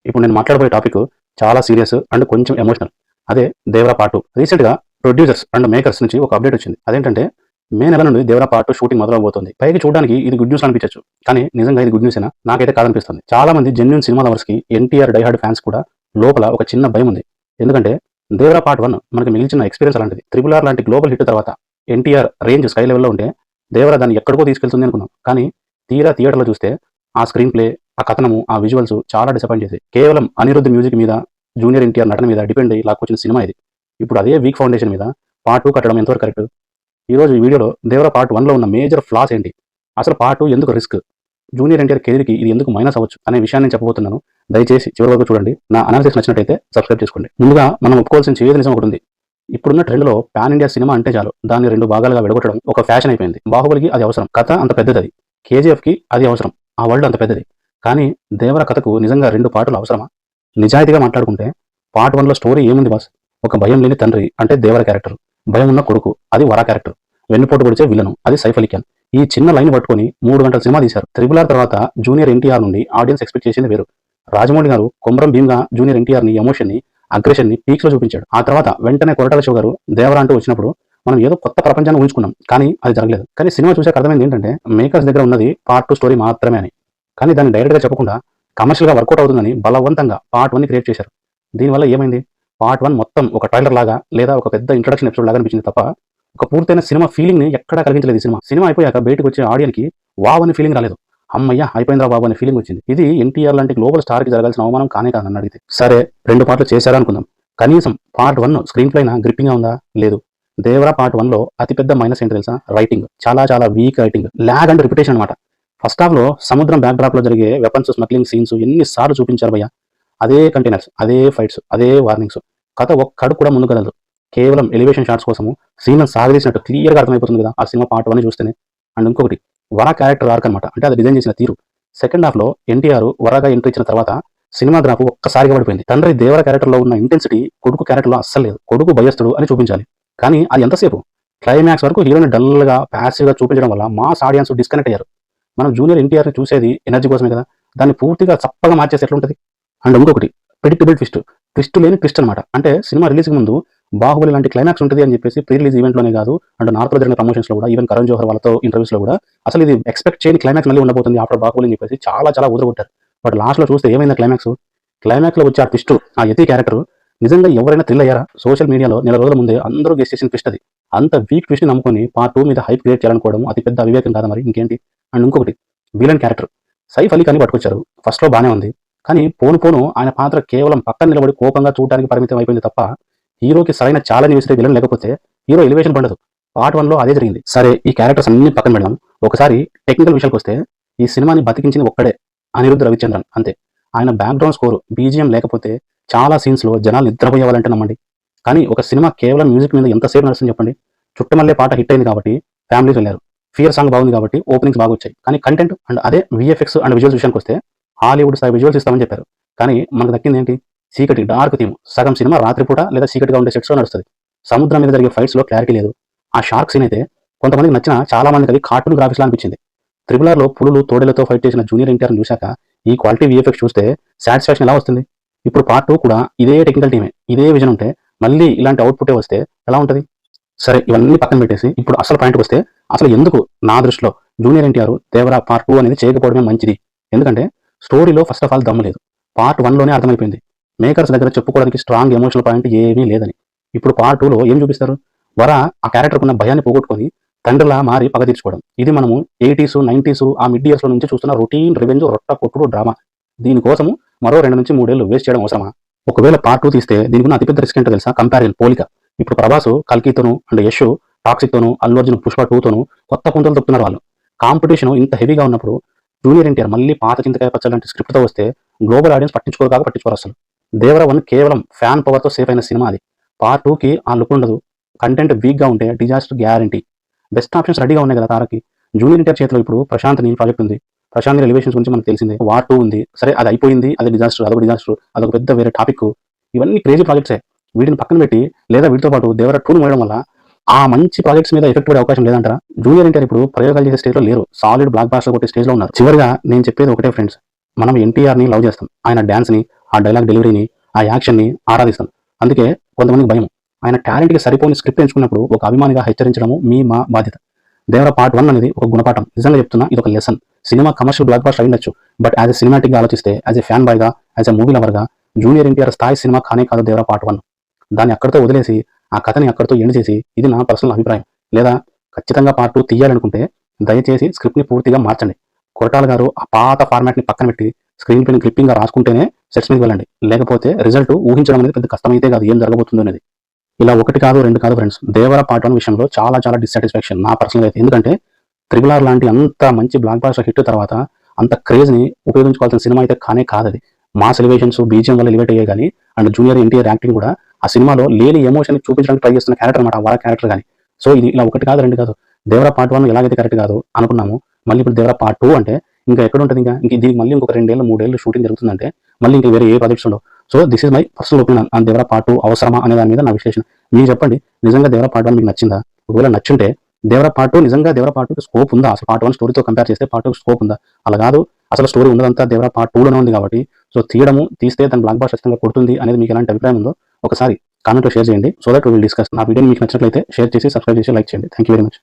ఇప్పుడు నేను మాట్లాడబోయే టాపిక్ చాలా సీరియస్ అండ్ కొంచెం ఎమోషనల్. అదే దేవరా పార్ట్ 2. రీసెంట్‌గా ప్రొడ్యూసర్స్ అండ్ మేకర్స్ నుంచి ఒక అప్డేట్ వచ్చింది. అదేంటంటే మే నెల నుండి దేవరా పార్ట్ 2 షూటింగ్ మొదలవబోతోంది. పైకి చూడడానికి ఇది గుడ్ న్యూస్ అనిపించొచ్చు. కానీ నిజంగా ఇది గుడ్ న్యూసేనా? నాకైతే కాదనిపిస్తుంది. చాలా మంది జెన్యూన్ సినిమా లవర్స్‌కి ఎన్టీఆర్ డై హార్డ్ ఫ్యాన్స్ కూడా లోపల ఒక చిన్న భయం ఉంది. ఎందుకంటే దేవరా పార్ట్ 1 మనకి మిగిల్చిన ఎక్స్‌పీరియన్స్ అలాంటిది. 'త్రిబుల్ ఆర్' లాంటి గ్లోబల్ హిట్ తర్వాత ఎన్టీఆర్ రేంజ్ స్కై లెవెల్‌లో ఉంటే దేవరా దాన్ని ఎక్కడికో తీసుకెళ్తుంది అనుకున్నాం. కానీ తీరా థియేటర్‌లో చూస్తే ఆ స్క్రీన్ ప్లే, ఆ కథనము, ఆ విజువల్స్ చాలా డిసప్పాయింట్ చేసాయి. కేవలం అనిరుద్ మ్యూజిక్ మీద, జూనియర్ ఎన్టీఆర్ నటన మీద డిపెండ్ అయ్యి లాక్కొచ్చిన సినిమా ఇది. ఇప్పుడు అదే వీక్ ఫౌండేషన్ మీద పార్ట్ 2 కట్టడం ఎంతవరకు కరెక్ట్? ఈరోజు ఈ వీడియోలో దేవరా పార్ట్ 1లో ఉన్న మేజర్ ఫ్లాస్ ఏంటి, అసలు పార్ట్ 2 ఎందుకు రిస్క్, జూనియర్ ఎన్టీఆర్ కెరీర్కి ఇది ఎందుకు మైనస్ అవ్వచ్చు అనే విషయాన్ని చెప్పబోతున్నాను. దయచేసి చివరి వరకు చూడండి. నా అనాలిసిస్ నచ్చినట్టయితే సబ్స్క్రైబ్ చేసుకోండి. ముందుగా మనం ఒప్పుకోవాల్సిన చేదు నిజం ఒకటి ఉంది. ఇప్పుడున్న ట్రెండ్లో పాన్ ఇండియా సినిమా అంటే చాలు దాన్ని 2 భాగాలుగా విడగొట్టడం ఒక ఫ్యాషన్ అయిపోయింది. బాహుబలికి అది అవసరం, కథ అంత పెద్దది. కేజీఎఫ్కి అది అవసరం, ఆ వరల్డ్ అంత పెద్దది. కానీ దేవర కథకు నిజంగా 2 పార్టులు అవసరమా? నిజాయితీగా మాట్లాడుకుంటే పార్ట్ 1లో స్టోరీ ఏముంది బాస్? ఒక భయం లేని తండ్రి అంటే దేవర క్యారెక్టర్, భయం ఉన్న కొడుకు అది వరా క్యారెక్టర్, వెన్నుపోటు పొడిచే విలను అది సైఫ్ అలీ ఖాన్. ఈ చిన్న లైన్ పట్టుకొని 3 గంటల సినిమా తీశారు. 'త్రిబుల్ ఆర్' తర్వాత జూనియర్ ఎన్టీఆర్ నుండి ఆడియన్స్ ఎక్స్పెక్ట్ చేసింది వేరు. రాజమౌళి గారు కొమరం భీమ్గా జూనియర్ ఎన్టీఆర్ ని, ఎమోషన్ ని, అగ్రెషన్ ని పీక్స్ లో చూపించాడు. ఆ తర్వాత వెంటనే కొరటాల శివ గారు దేవరా అంటూ వచ్చినప్పుడు మనం ఏదో కొత్త ప్రపంచాన్ని ఊహించుకున్నాం, కానీ అది జరగలేదు. కానీ సినిమా చూసాక అర్థమైంది ఏంటంటే మేకర్స్ దగ్గర ఉన్నది పార్ట్ 2 స్టోరీ మాత్రమే అని. కానీ దాన్ని డైరెక్ట్గా చెప్పకుండా కమర్షియల్గా వర్కౌట్ అవుతుందని బలవంతంగా పార్ట్ 1ని క్రియేట్ చేశారు. దీనివల్ల ఏమైంది? పార్ట్ 1 మొత్తం ఒక ట్రైలర్ లాగా లేదా ఒక పెద్ద ఇంట్రడక్షన్ ఎపిసోడ్ లాగా అనిపించింది తప్ప ఒక పూర్తయిన సినిమా ఫీలింగ్ ని ఎక్కడా కలిగించలేదు. సినిమా అయిపోయాక బయటకు వచ్చే ఆడియన్కి వావ్ అనే ఫీలింగ్ రాలేదు, అమ్మయ్య అయిపోయిందిరా బాబు అనే ఫీలింగ్ వచ్చింది. ఇది ఎన్టీఆర్ లాంటి గ్లోబల్ స్టార్ కి జరగాల్సిన అవమానం కానే కాదని అడిగితే. సరే 2 పార్ట్లు చేశారా అనుకుందాం. కనీసం పార్ట్ 1 స్క్రీన్ ప్లే గ్రిప్పింగ్ గా ఉందా? లేదు. దేవరా పార్ట్ 1లో అతిపెద్ద మైనస్ ఏంటి తెలుసా? రైటింగ్. చాలా week writing, lag and repetition అనమాట. ఫస్ట్ హాఫ్ లో సముద్రం బ్యాక్ డ్రాప్ లో జరిగే వెపన్స్ స్మగ్లింగ్ సీన్స్ ఎన్నిసార్లు చూపించారు భయ్య. అదే కంటైనర్స్, అదే ఫైట్స్, అదే వార్నింగ్స్. కథ ఒక్కడు కూడా ముందు కదలదు. కేవలం ఎలివేషన్ షాట్స్ కోసము సీన్ సాగదీసినట్టు క్లియర్ గా అర్థమైపోతుంది కదా ఆ సినిమా పార్ట్ 1 చూస్తేనే. అండ్ ఇంకొకటి వరా క్యారెక్టర్ ఆర్క్ అనమాట, అంటే అది డిజైన్ చేసిన తీరు. సెకండ్ హాఫ్ లో ఎన్టీఆర్ వరాగా ఎంట్రీ ఇచ్చిన తర్వాత సినిమా గ్రాఫ్ ఒక్కసారిగా పడిపోయింది. తండ్రి దేవర క్యారెక్టర్ లో ఉన్న ఇంటెన్సిటీ కొడుకు క్యారెక్టర్ లో అస్సలు లేదు. కొడుకు భయస్తుడు అని చూపించాలి, కానీ అది ఎంతసేపు? క్లైమాక్స్ వరకు హీరోని డల్ గా ప్యాసివ్ గా చూపించడం వల్ల మాస్ ఆడియన్స్ డిస్కనెక్ట్ అయ్యారు. మనం జూనియర్ ఎన్టీఆర్ ని చూసేది ఎనర్జీ కోసమే కదా, దాన్ని పూర్తిగా చప్పగా మార్చేసి ఎట్లుంటది? అండ్ ఇంకొకటి ప్రెడిక్టబుల్ ట్విస్ట్ లేని ట్విస్ట్ అనమాట. అంటే సినిమా రిలీజ్ ముందు బాహుబలి లాంటి క్లైమాక్స్ ఉంటుంది అని చెప్పేసి ప్రీ రిలీజ్ ఈవెంట్ లోనే కాదు, అండ్ నార్త్ లో జరిగిన ప్రమోషన్స్ లో కూడా, ఈవెన్ కరణ్ జోహర్ వాళ్ళతో ఇంటర్వ్యూస్ లో కూడా అసలు ఇది ఎక్స్పెక్ట్ చేయని క్లైమాక్స్ మళ్ళీ ఉండబోతుంది ఆఫ్టర్ బాహుబలి అని చెప్పేసి చాలా ఊదరగొట్టారు. బట్ లాస్ట్ లో చూస్తే ఏమైంది? క్లైమాక్స్ లో వచ్చే ఆ ట్విస్ట్, ఆ యతి క్యారెక్టర్ నిజంగా ఎవరైనా థ్రిల్ అయ్యారా? సోషల్ మీడియాలో నెల రోజుల ముందే అందరూ గెస్ చేసిన ట్విస్ట్ అది. అంత వీక్ ట్విస్ట్ ని నమ్ముకొని పార్ట్ 2 మీద హైప్ క్రియేట్ చేయాలనుకోవడం అతి పెద్ద అవివేకం కాదా మరి ఇంకేంటి? అండ్ ఇంకొకటి విలన్ క్యారెక్టర్ సైఫ్ అలీ ఖాన్ పట్టుకొచ్చారు. ఫస్ట్ లో బానే ఉంది, కానీ పోను ఆయన పాత్ర కేవలం పక్కన నిలబడి కోపంగా చూడడానికి పరిమితం అయిపోయింది తప్ప హీరోకి సరైన ఛాలెంజ్ విసిరే విలన్ లేకపోతే హీరో ఎలివేషన్ పడదు. పార్ట్ 1లో అదే జరిగింది. సరే ఈ క్యారెక్టర్స్ అన్ని పక్కన పెడదాం. ఒకసారి టెక్నికల్ విషయానికి వస్తే ఈ సినిమాని బతికించింది ఒక్కడే, అనిరుద్ రవిచంద్రన్ అంతే. ఆయన బ్యాక్గ్రౌండ్ స్కోర్, బీజిఎం లేకపోతే చాలా సీన్స్ లో జనాలు నిద్రపోయేవాళ్ళంటే నమ్మండి. కానీ ఒక సినిమా కేవలం మ్యూజిక్ మీద ఎంతసేపు నడుస్తుంది చెప్పండి? చుట్టమల్లే పాట హిట్ అయింది కాబట్టి ఫ్యామిలీస్ వెళ్ళారు, ఫియర్ సాంగ్ బాగుంది కాబట్టి ఓపెనింగ్స్ బాగా వచ్చాయి. కానీ కంటెంట్ అండ్ అదే విఎఫ్ఎక్స్ అండ్ విజువల్స్ విషయానికి వస్తే హాలీవుడ్ స్థాయి విజువల్స్ ఇస్తామని చెప్పారు, కానీ మనకు దక్కింది ఏంటి? చీకటి, డార్క్ థీమ్. సగం సినిమా రాత్రిపూట లేదా చీకటిగా ఉండే సెట్స్ లో నడుస్తుంది. సముద్రం మీద జరిగే ఫైట్స్ లో క్లారిటీ లేదు. ఆ షార్క్ సీన్ అయితే కొంతమందికి నచ్చిన, చాలా మందికి అది కార్టూన్ గ్రాఫిక్స్ లా అనిపించింది. 'త్రిబుల్ ఆర్' లో పులులు తోడేలతో ఫైట్ చేసిన జూనియర్ ఎన్టీఆర్ చూశాక ఈ క్వాలిటీ విఎఫ్ఎక్స్ చూస్తే సాటిస్ఫాక్షన్ ఎలా వస్తుంది? ఇప్పుడు పార్ట్ 2 కూడా ఇదే టెక్నికల్ టీమే, ఇదే విజన్ ఉంటే మళ్ళీ ఇలాంటి అవుట్పుటే వస్తే ఎలా ఉంటుంది? సరే ఇవన్నీ పక్కన పెట్టేసి ఇప్పుడు అసలు పాయింట్కి వస్తే, అసలు ఎందుకు నా దృష్టిలో జూనియర్ ఎన్టీఆర్ దేవరా పార్ట్ 2 అనేది చేయకపోవడమే మంచిది? ఎందుకంటే స్టోరీలో ఫస్ట్ ఆఫ్ ఆల్ దమ్ము లేదు. పార్ట్ 1లోనే అర్థమైపోయింది మేకర్స్ దగ్గర చెప్పుకోవడానికి స్ట్రాంగ్ ఎమోషనల్ పాయింట్ ఏమీ లేదని. ఇప్పుడు పార్ట్ 2లో ఏం చూపిస్తారు? వరా ఆ క్యారెక్టర్ ఉన్న భయాన్ని పోగొట్టుకొని తండ్రిలా మారి పగ తీర్చుకోవడం. ఇది మనము 80s 90s ఆ మిడ్ ఇయర్స్ లో నుంచి చూస్తున్న రొటీన్ రివెంజ్ రొట్ట కొట్టుడు డ్రామా. దీనికోసము మరో 2 నుంచి 3 ఏళ్ళు వేస్ట్ చేయడం అవసరమా? ఒకవేళ పార్ట్ 2 తీస్తే దీనికి ఉన్న అతిపెద్ద రిస్క్ ఏంటో తెలుసా? కంపారిజన్, పోలిక. ఇప్పుడు ప్రభాస్ కల్కితోను అండ్ యశ్ టాక్సిక్ తోను, అల్లు అర్జున్ పుష్ప 2తోను కొత్త పుంతలు తొక్కుతున్నారు వాళ్ళు. కాంపిటీషన్ ఇంత హెవీగా ఉన్నప్పుడు జూనియర్ ఎన్టీఆర్ మళ్ళీ పాత చింతకాయ పచ్చలాంటి స్క్రిప్ట్ తో వస్తే గ్లోబల్ ఆడియన్స్ పట్టించుకోరు అసలు. దేవరా 1 కేవలం ఫ్యాన్ పవర్ తో సేఫ్ అయిన సినిమా అది. పార్ట్ 2కి ఆ లుక్ ఉండదు. కంటెంట్ వీక్ గా ఉంటే డిజాస్టర్ గ్యారంటీ. బెస్ట్ ఆప్షన్స్ రెడీగా ఉన్నాయి కదా తారకి. జూనియర్ ఎన్టీఆర్ చేతిలో ఇప్పుడు ప్రశాంత్ నీల్ ప్రాజెక్ట్ ఉంది. ప్రశాంత్ నీల్ ఎలివేషన్స్ గురించి మనకు తెలిసిందే. వార్ 2 ఉంది, సరే అది అయిపోయింది, అది డిజాస్టర్, అదొక పెద్ద వేరే టాపిక్. ఇవన్నీ క్రేజీ ప్రాజెక్ట్సే. వీటిని పక్కన పెట్టి లేదా వీటితో పాటు దేవరా 2ను మోయడం వల్ల ఆ మంచి ప్రాజెక్ట్స్ మీద ఎఫెక్ట్ పడే అవకాశం లేదంటారా? జూనియర్ ఎన్టీఆర్ ఇప్పుడు ప్రయోగాలు చేసే స్టేజ్ లో లేరు, సాలిడ్ బ్లాక్ బాస్టర్ కొట్టే స్టేజ్ లో ఉన్నారు. చివరిగా నేను చెప్పేది ఒకటే ఫ్రెండ్స్, మనం ఎన్టీఆర్ ని లవ్ చేస్తాం, ఆయన డాన్స్ ని, ఆ డైలాగ్ డెలివరీని, ఆ యాక్షన్ని ఆరాధిస్తాను. అందుకే కొంతమందికి భయం. ఆయన టాలెంట్‌కి సరిపోని స్క్రిప్ట్ ఎంచుకున్నప్పుడు ఒక అభిమానిగా హెచ్చరించడము మా బాధ్యత. 'దేవర పార్ట్ 1' అనేది ఒక గుణపాఠం. నిజంగా చెప్తున్నా, ఇదొక lesson. Cinema commercial blockbuster అయ్యుండొచ్చు. బట్ యాస్ ఎ సినిమాటిక్‌గా ఆలోచిస్తే, యాస్ ఎ ఫ్యాన్ బాయ్‌గా, యాస్ ఎ మూవీ లవర్‌గా జూనియర్ ఎన్టీఆర్ స్థాయి సినిమా కానే కాదు 'దేవర పార్ట్ 1'. దాన్ని అక్కడితో వదిలేసి, ఆ కథని అక్కడితో ఎండ్ చేసి, ఇది నా పర్సనల్ అభిప్రాయం. లేదా ఖచ్చితంగా పార్ట్ 2 తీయాలనుకుంటే దయచేసి స్క్రిప్ట్‌ని పూర్తిగా మార్చండి. కొరటాల గారు ఆ పాత ఫార్మాట్‌ని పక్కన పెట్టి స్క్రీన్ ప్లేని క్లిప్పింగ్‌గా రాసుకుంటేనే సెట్స్ మీదకి వెళ్ళండి. లేకపోతే రిజల్ట్ ఊహించడం అనేది పెద్ద కష్టమైతే కాదు, ఏం జరగబోతుందో అనేది. ఇలా 1 కాదు, 2 కాదు ఫ్రెండ్స్. 'దేవర పార్ట్ 1' విషయంలో చాలా చాలా డిస్సాటిస్ఫాక్షన్ నా పర్సనల్‌గా అయితే. ఎందుకంటే 'త్రిబుల్ ఆర్' లాంటి అంత మంచి బ్లాక్ బస్టర్ హిట్ తర్వాత అంత క్రేజ్‌ని ఉపయోగించుకోవాల్సిన సినిమా అయితే కానే కాదది. మాస్ ఎలివేషన్స్, బీజీఎం వల్ల ఎలివేట్ అయ్యాయి గానీ, అండ్ జూనియర్ ఎన్టీఆర్ యాక్టింగ్ కూడా ఆ సినిమాలో లేని ఎమోషన్‌ని చూపించడానికి ట్రై చేస్తున్న క్యారెక్టర్ అనమాట. వర క్యారెక్టర్ గాని. సో ఇది ఇలా 1 కాదు, 2 కాదు. 'దేవర పార్ట్ 1' ఎలాగైతే కరెక్ట్ కాదో అనుకున్నామో, మళ్ళీ ఇప్పుడు 'దేవర పార్ట్ 2' అంటే ఇంకా ఎక్కడుంటది ఇంకా? ఇంక దీనికి మళ్ళీ ఇంకొక 2 ఏళ్ళు, 3 ఏళ్ళు షూటింగ్ జరుగుతుందంటే మళ్ళీ ఇంక వేరే ఏ ప్రాజెక్ట్స్ ఉండవు. So this is my personal opinion on 'Devara part 2' అవసరమా అనే దాని మీద నా విశ్లేషణ. మీరు చెప్పండి, నిజంగా 'దేవర పార్ట్ 1' మీకు నచ్చిందా? ఒకవేళ నచ్చుంటే 'దేవర పార్ట్ 2' నిజంగా 'దేవర పార్ట్ 2'కి స్కోప్ ఉందా? అసలు పార్ట్ 1 స్టోరీతో కంపేర్ చేస్తే పార్ట్ 2 స్కోప్ ఉందా? అలా కాదు, అసలు స్టోరీ ఉన్నదంతా 'దేవర పార్ట్ 2'లోనే ఉంది కాబట్టి, సో తీస్తే దాని బ్లాక్ బస్టర్ ఖచ్చితంగా కొడుతుంది అనేది మీకు ఎలాంటి అభిప్రాయం ఉందో ఒకసారి కామెంట్‌లో షేర్ చేయండి. So that we will discuss. నా వీడియోని మీకు నచ్చినట్లయితే షేర్ చేసి, సబ్స్క్రైబ్ చేసి, లైక్ చేయండి. Thank you very much.